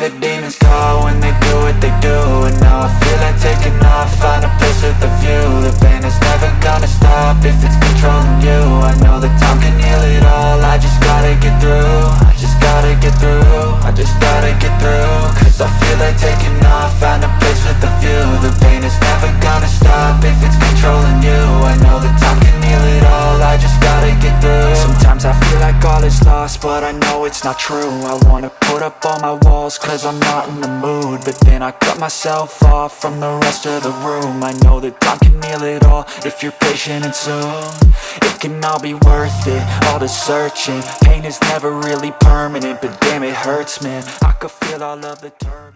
the demons call when they do what they do. And now I feel like taking off, find a place with a view. The pain is never gonna stop if it's controlling you. I know that time can heal it all, I just gotta get through. I just gotta get through, I just gotta get through. Cause I feel like taking off, find a place with a view. The pain is never gonna stop if it's controlling you. I know that time can heal it all, I just gotta get through. Sometimes I feel like all is lost, but I know it's not true. I wanna put up all my walls cause I'm not in the mood, but then I cut myself off from the rest of the room. I know that time can heal it all if you're patient and soon it can all be worth it, all the searching. Pain is never really permanent, but damn it hurts man, I could feel all of the turbulence.